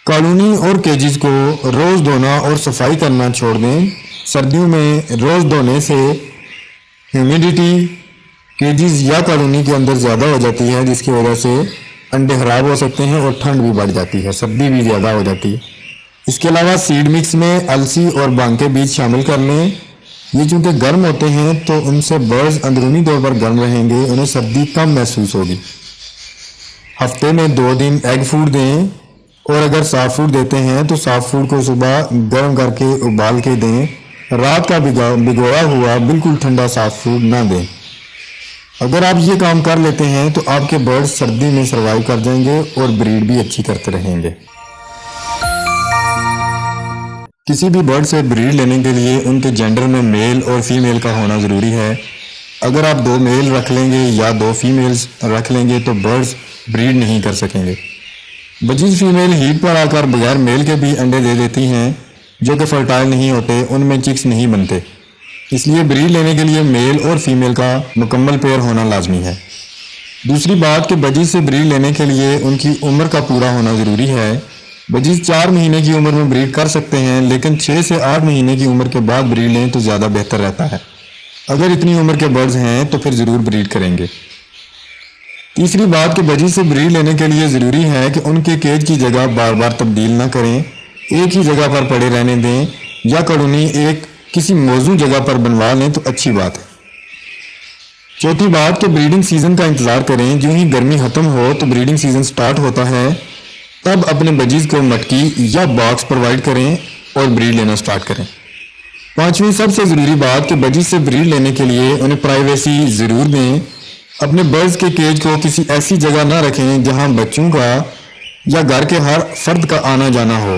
کالونی اور کیجز کو روز دھونا اور صفائی کرنا چھوڑ دیں۔ سردیوں میں روز دھونے سے ہیومیڈیٹی کیجز یا کالونی کے اندر زیادہ ہو جاتی ہے، جس کی وجہ سے انڈے خراب ہو سکتے ہیں اور ٹھنڈ بھی بڑھ جاتی ہے، سردی بھی زیادہ ہو جاتی ہے۔ اس کے علاوہ سیڈ مکس میں السی اور بانگ کے بیج شامل کر لیں۔ یہ چونکہ گرم ہوتے ہیں تو ان سے برڈز اندرونی طور پر گرم رہیں گے، انہیں سردی کم محسوس ہوگی۔ ہفتے میں 2 دن ایگ فوڈ دیں، اور اگر صاف فوڈ دیتے ہیں تو صاف فوڈ کو صبح گرم کر کے ابال کے دیں۔ رات کا بھگویا ہوا بالکل ٹھنڈا صاف فوڈ نہ دیں۔ اگر آپ یہ کام کر لیتے ہیں تو آپ کے برڈز سردی میں سروائیو کر جائیں گے اور بریڈ بھی اچھی کرتے رہیں گے۔ کسی بھی برڈ سے بریڈ لینے کے لیے ان کے جینڈر میں میل اور فیمیل کا ہونا ضروری ہے۔ اگر آپ 2 میل رکھ لیں گے یا 2 فیمیلز رکھ لیں گے تو برڈز بریڈ نہیں کر سکیں گے۔ بجیز فیمیل ہیٹ پر آ کر بغیر میل کے بھی انڈے دے دیتی ہیں جو کہ فرٹائل نہیں ہوتے، ان میں چکس نہیں بنتے۔ اس لیے بریڈ لینے کے لیے میل اور فیمیل کا مکمل پیئر ہونا لازمی ہے۔ دوسری بات کہ بجیز سے بریڈ لینے کے لیے ان کی عمر کا پورا ہونا ضروری ہے۔ بجیز 4 مہینے کی عمر میں بریڈ کر سکتے ہیں، لیکن 6 سے 8 مہینے کی عمر کے بعد بریڈ لیں تو زیادہ بہتر رہتا ہے۔ اگر اتنی عمر کے برڈز ہیں تو پھر ضرور بریڈ کریں گے۔ تیسری بات کہ بجیز سے بریڈ لینے کے لیے ضروری ہے کہ ان کے کیج کی جگہ بار بار تبدیل نہ کریں، ایک ہی جگہ پر پڑے رہنے دیں، یا کالونی ایک کسی موزوں جگہ پر بنوا لیں تو اچھی بات ہے۔ چوتھی بات کہ بریڈنگ سیزن کا انتظار کریں۔ جو ہی گرمی ختم ہو تو بریڈنگ سیزن سٹارٹ ہوتا ہے، تب اپنے بجیز کو مٹکی یا باکس پرووائڈ کریں اور بریڈ لینا سٹارٹ کریں۔ پانچویں سب سے ضروری بات کہ بجیز سے بریڈ لینے کے لیے انہیں پرائیویسی ضرور دیں۔ اپنے برڈز کے کیج کو کسی ایسی جگہ نہ رکھیں جہاں بچوں کا یا گھر کے ہر فرد کا آنا جانا ہو،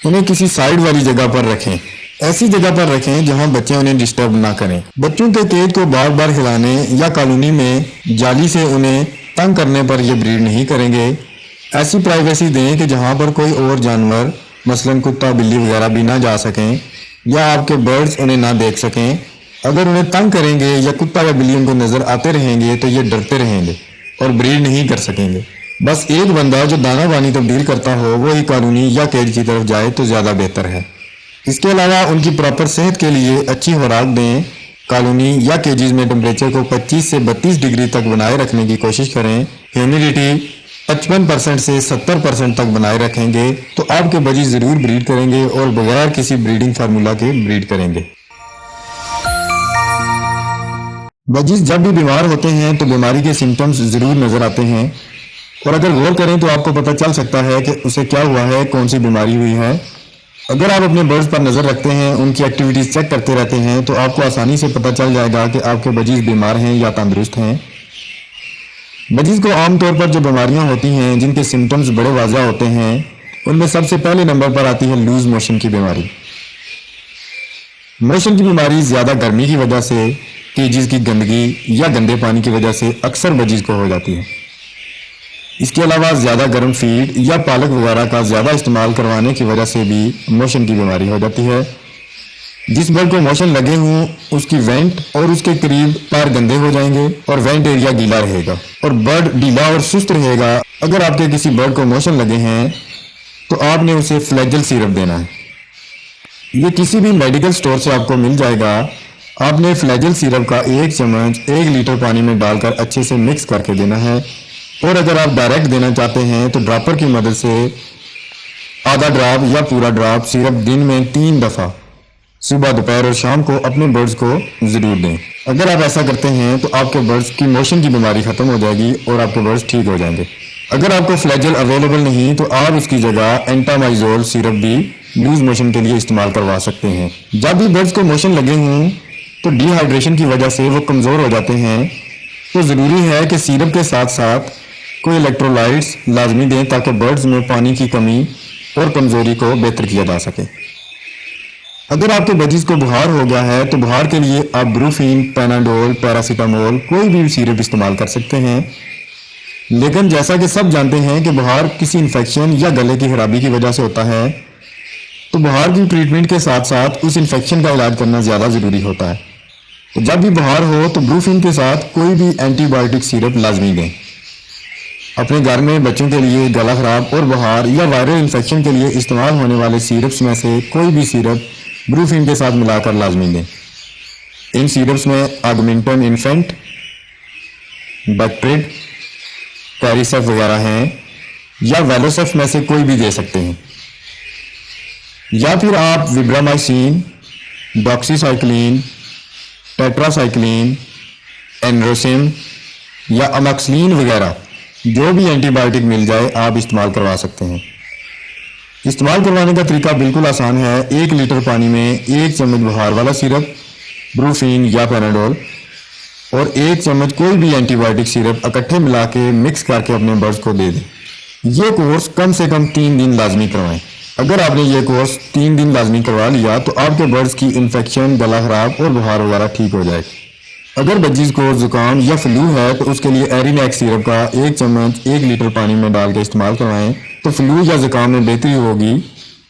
انہیں کسی سائیڈ والی جگہ پر رکھیں۔ ایسی جگہ پر رکھیں جہاں بچے انہیں ڈسٹرب نہ کریں۔ بچوں کے کیج کو بار بار ہلانے یا کالونی میں جالی سے انہیں تنگ کرنے پر یہ بریڈ نہیں کریں گے۔ ایسی پرائیویسی دیں کہ جہاں پر کوئی اور جانور مثلاً کتا بلی وغیرہ بھی نہ جا سکیں یا آپ کے برڈز انہیں نہ دیکھ سکیں۔ اگر انہیں تنگ کریں گے یا کتا یا بلی ان کو نظر آتے رہیں گے تو یہ ڈرتے رہیں گے اور بریڈ نہیں کر سکیں گے۔ بس ایک بندہ جو دانہ پانی تبدیل کرتا ہو وہی کالونی یا کیج کی طرف جائے تو زیادہ بہتر ہے۔ اس کے علاوہ ان کی پراپر صحت کے لیے اچھی خوراک دیں۔ کالونی یا کیجز میں ٹمپریچر کو 25 سے 32 ڈگری تک بنائے رکھنے کی کوشش کریں۔ ہیومیڈیٹی 55% سے 70% تک بنائے رکھیں گے تو آپ کے بجی ضرور بریڈ کریں گے اور بغیر کسی بریڈنگ فارمولا کے بریڈ کریں گے۔ بجیز جب بھی بیمار ہوتے ہیں تو بیماری کے سمٹمز ضرور نظر آتے ہیں، اور اگر غور کریں تو آپ کو پتہ چل سکتا ہے کہ اسے کیا ہوا ہے، کون سی بیماری ہوئی ہے۔ اگر آپ اپنے برڈز پر نظر رکھتے ہیں، ان کی ایکٹیویٹیز چیک کرتے رہتے ہیں تو آپ کو آسانی سے پتہ چل جائے گا کہ آپ کے بجیز بیمار ہیں یا تندرست ہیں۔ بجیز کو عام طور پر جو بیماریاں ہوتی ہیں جن کے سمٹمز بڑے واضح ہوتے ہیں ان میں سب سے پہلے نمبر پر آتی ہے لوز موشن کی بیماری۔ موشن کی بیماری زیادہ گرمی کی وجہ سے، کیجز کی گندگی یا گندے پانی کی وجہ سے اکثر بجیز کو ہو جاتی ہے۔ اس کے علاوہ زیادہ گرم فیڈ یا پالک وغیرہ کا زیادہ استعمال کروانے کی وجہ سے بھی موشن کی بیماری ہو جاتی ہے۔ جس برڈ کو موشن لگے ہوں اس کی وینٹ اور اس کے قریب پیر گندے ہو جائیں گے اور وینٹ ایریا گیلا رہے گا اور برڈ ڈھیلا اور سست رہے گا۔ اگر آپ کے کسی برڈ کو موشن لگے ہیں تو آپ نے اسے فلیجل سیرپ دینا ہے۔ یہ کسی بھی میڈیکل سٹور سے آپ کو مل جائے گا۔ آپ نے فلیجل سیرپ کا 1 چمچ 1 لیٹر پانی میں ڈال کر اچھے سے مکس کر کے دینا ہے، اور اگر آپ ڈائریکٹ دینا چاہتے ہیں تو ڈراپر کی مدد سے آدھا ڈراپ یا پورا ڈراپ سیرپ دن میں 3 دفعہ صبح، دوپہر اور شام کو اپنے برڈز کو ضرور دیں۔ اگر آپ ایسا کرتے ہیں تو آپ کے برڈز کی موشن کی بیماری ختم ہو جائے گی اور آپ کے برڈز ٹھیک ہو جائیں گے۔ اگر آپ کو فلیجل اویلیبل نہیں تو آپ اس کی جگہ اینٹامائزول سیرپ بھی لوز موشن کے لیے استعمال کروا سکتے ہیں۔ جب بھی برڈز کو موشن لگے ہوں تو ڈی ہائیڈریشن کی وجہ سے وہ کمزور ہو جاتے ہیں، تو ضروری ہے کہ سیرپ کے ساتھ ساتھ کوئی الیکٹرولائٹس لازمی دیں تاکہ برڈز میں پانی کی کمی اور کمزوری کو بہتر کیا جا سکے۔ اگر آپ کے بجیز کو بخار ہو گیا ہے تو بخار کے لیے آپ بروفین، پیناڈول، پیراسیٹامول کوئی بھی سیرپ استعمال کر سکتے ہیں، لیکن جیسا کہ سب جانتے ہیں کہ بخار کسی انفیکشن یا گلے کی خرابی کی وجہ سے ہوتا ہے، تو بخار کی ٹریٹمنٹ کے ساتھ ساتھ اس انفیکشن کا علاج کرنا زیادہ ضروری ہوتا ہے۔ تو جب بھی بخار ہو تو بروفین کے ساتھ کوئی بھی اینٹی بائیوٹک سیرپ لازمی دیں۔ اپنے گھر میں بچوں کے لیے گلا خراب اور بخار یا وائرل انفیکشن کے لیے استعمال ہونے والے سیرپس میں سے کوئی بھی سیرپ بروفین کے ساتھ ملا کر لازمی دیں۔ ان سیرپس میں آگمنٹن انفینٹ، بیکٹریڈ، کیریسف وغیرہ ہیں، یا ویلوسف میں سے کوئی بھی دے سکتے ہیں، یا پھر آپ وبرامائسین، ڈاکسی سائکلین، ٹیٹرا سائکلین، اینروسم یا اماکسلین وغیرہ جو بھی اینٹی بائیوٹک مل جائے آپ استعمال کروا سکتے ہیں۔ استعمال کروانے کا طریقہ بالکل آسان ہے۔ 1 لیٹر پانی میں 1 چمچ بخار والا سیرپ، بروفین یا پیناڈول اور 1 چمچ کوئی بھی اینٹی بائیوٹک سیرپ اکٹھے ملا کے مکس کر کے اپنے برڈز کو دے دیں۔ یہ کورس کم سے کم 3 دن لازمی کروائیں۔ اگر آپ نے یہ کورس 3 دن لازمی کروا لیا تو آپ کے برڈز کی انفیکشن، گلا خراب اور بخار وغیرہ ٹھیک ہو جائے گی۔ اگر بجیز کو زکام یا فلو ہے تو اس کے لیے ایرینیک سیرپ کا 1 چمچ 1 لیٹر پانی میں ڈال کے استعمال کروائیں تو فلو یا زکام میں بہتری ہوگی۔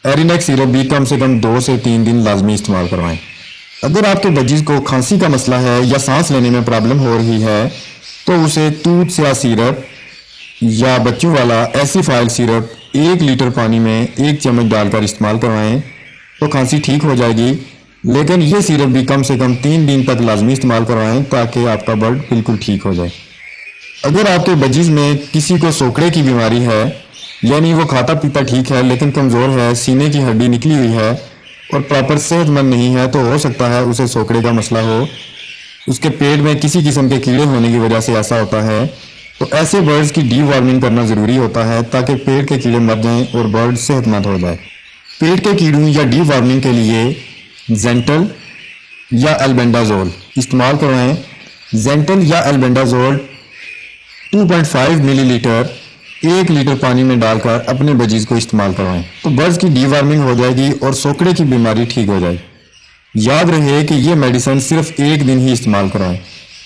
ایرینیک سیرپ بھی کم سے کم 2 سے 3 دن لازمی استعمال کروائیں۔ اگر آپ کے بجیز کو کھانسی کا مسئلہ ہے یا سانس لینے میں پرابلم ہو رہی ہے تو اسے توت سیاہ سیرپ یا بچوں والا ایسی فائل سیرپ 1 لیٹر پانی میں 1 چمچ ڈال کر استعمال کروائیں تو کھانسی ٹھیک ہو جائے گی، لیکن یہ سیرپ بھی کم سے کم 3 دن تک لازمی استعمال کروائیں تاکہ آپ کا برڈ بالکل ٹھیک ہو جائے۔ اگر آپ کے بجیز میں کسی کو سوکڑے کی بیماری ہے، یعنی وہ کھاتا پیتا ٹھیک ہے لیکن کمزور ہے، سینے کی ہڈی نکلی ہوئی ہے اور پراپر صحت مند نہیں ہے، تو ہو سکتا ہے اسے سوکڑے کا مسئلہ ہو، اس کے پیٹ میں کسی قسم کے کیڑے ہونے کی وجہ سے ایسا ہوتا ہے، تو ایسے برڈز کی ڈی وارمنگ کرنا ضروری ہوتا ہے تاکہ پیٹ کے کیڑے مر جائیں اور برڈ صحت مند ہو جائے۔ پیٹ کے کیڑوں یا ڈی وارمنگ کے لیے زینٹل یا البینڈازول استعمال کروائیں۔ زینٹل یا البینڈازول 2.5 ملی لیٹر 1 لیٹر پانی میں ڈال کر اپنے بجیز کو استعمال کروائیں تو برڈز کی ڈی وارمنگ ہو جائے گی اور سوکڑے کی بیماری ٹھیک ہو جائے گی۔ یاد رہے کہ یہ میڈیسن صرف ایک دن ہی استعمال کرائیں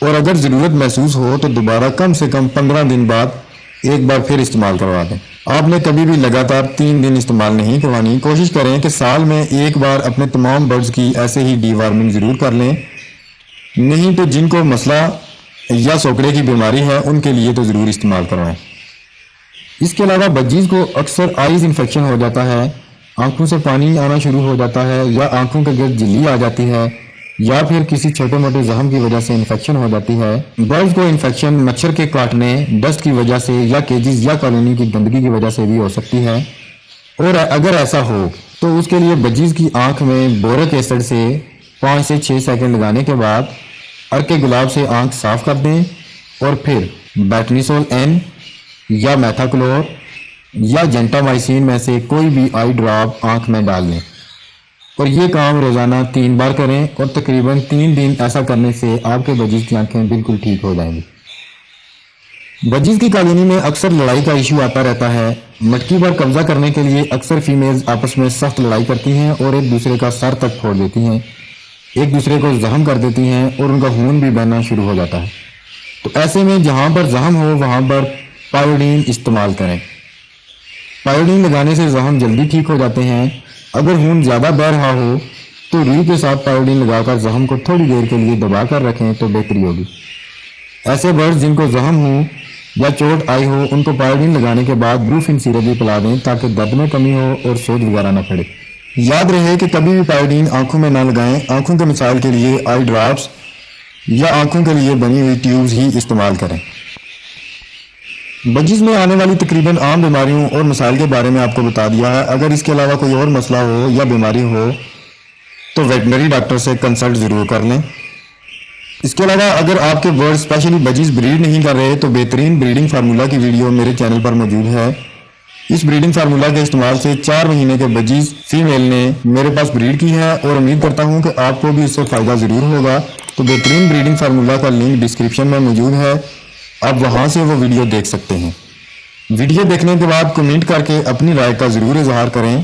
اور اگر ضرورت محسوس ہو تو دوبارہ کم سے کم 15 دن بعد ایک بار پھر استعمال کروا دیں۔ آپ نے کبھی بھی لگاتار 3 دن استعمال نہیں کروانی۔ کوشش کریں کہ سال میں ایک بار اپنے تمام برڈز کی ایسے ہی ڈی وارمنگ ضرور کر لیں، نہیں تو جن کو مسئلہ یا سوکڑے کی بیماری ہے ان کے لیے تو ضرور استعمال کروائیں۔ اس کے علاوہ بجیز کو اکثر آئیز انفیکشن ہو جاتا ہے، آنکھوں سے پانی آنا شروع ہو جاتا ہے یا آنکھوں کے گرد جلی آ جاتی ہے یا پھر کسی چھوٹے موٹے زخم کی وجہ سے انفیکشن ہو جاتی ہے۔ برڈز کو انفیکشن مچھر کے کاٹنے، ڈسٹ کی وجہ سے یا کیجز یا کالونی کی گندگی کی وجہ سے بھی ہو سکتی ہے، اور اگر ایسا ہو تو اس کے لیے بجیز کی آنکھ میں بورک ایسڈ سے 5 سے 6 سیکنڈ لگانے کے بعد عرق گلاب سے آنکھ صاف کر دیں اور پھر بیٹنیسول این یا میتھاکلور یا جینٹامائسین میں سے کوئی بھی آئی ڈراپ آنکھ میں ڈال لیں، اور یہ کام روزانہ 3 بار کریں اور تقریباً 3 دن ایسا کرنے سے آپ کے بجیز کی آنکھیں بالکل ٹھیک ہو جائیں گی۔ بجیز کی کالونی میں اکثر لڑائی کا ایشو آتا رہتا ہے۔ مٹکی پر قبضہ کرنے کے لیے اکثر فیمیلز آپس میں سخت لڑائی کرتی ہیں اور ایک دوسرے کا سر تک پھوڑ دیتی ہیں، ایک دوسرے کو زخم کر دیتی ہیں اور ان کا خون بھی بہنا شروع ہو جاتا ہے۔ تو ایسے میں جہاں پر زخم ہو وہاں پر پائیوڈین استعمال کریں۔ پائیوڈین لگانے سے زخم جلدی ٹھیک ہو جاتے ہیں۔ اگر خون زیادہ بہہ رہا ہو تو روئی کے ساتھ پائیوڈین لگا کر زخم کو تھوڑی دیر کے لیے دبا کر رکھیں تو بہتری ہوگی۔ ایسے برڈز جن کو زخم ہو یا چوٹ آئی ہو ان کو پائیوڈین لگانے کے بعد بروفن سیرپ بھی پلا دیں تاکہ درد میں کمی ہو اور سوج وغیرہ نہ پڑے۔ یاد رہے کہ کبھی بھی پائیوڈین آنکھوں میں نہ لگائیں۔ آنکھوں کے مسائل کے لیے آئی ڈراپس یا آنکھوں کے لیے بنی ہوئی ٹیوبز ہی استعمال کریں۔ بجیز میں آنے والی تقریباً عام بیماریوں اور مسائل کے بارے میں آپ کو بتا دیا ہے۔ اگر اس کے علاوہ کوئی اور مسئلہ ہو یا بیماری ہو تو ویٹنری ڈاکٹر سے کنسلٹ ضرور کر لیں۔ اس کے علاوہ اگر آپ کے برڈ اسپیشلی بجیز بریڈ نہیں کر رہے تو بہترین بریڈنگ فارمولا کی ویڈیو میرے چینل پر موجود ہے۔ اس بریڈنگ فارمولا کے استعمال سے 4 مہینے کے بجیز فیمیل نے میرے پاس بریڈ کی ہے اور امید کرتا ہوں کہ آپ کو بھی اس سے فائدہ ضرور ہوگا۔ تو بہترین بریڈنگ فارمولا کا لنک ڈسکرپشن میں موجود ہے، آپ وہاں سے وہ ویڈیو دیکھ سکتے ہیں۔ ویڈیو دیکھنے کے بعد کمنٹ کر کے اپنی رائے کا ضرور اظہار کریں۔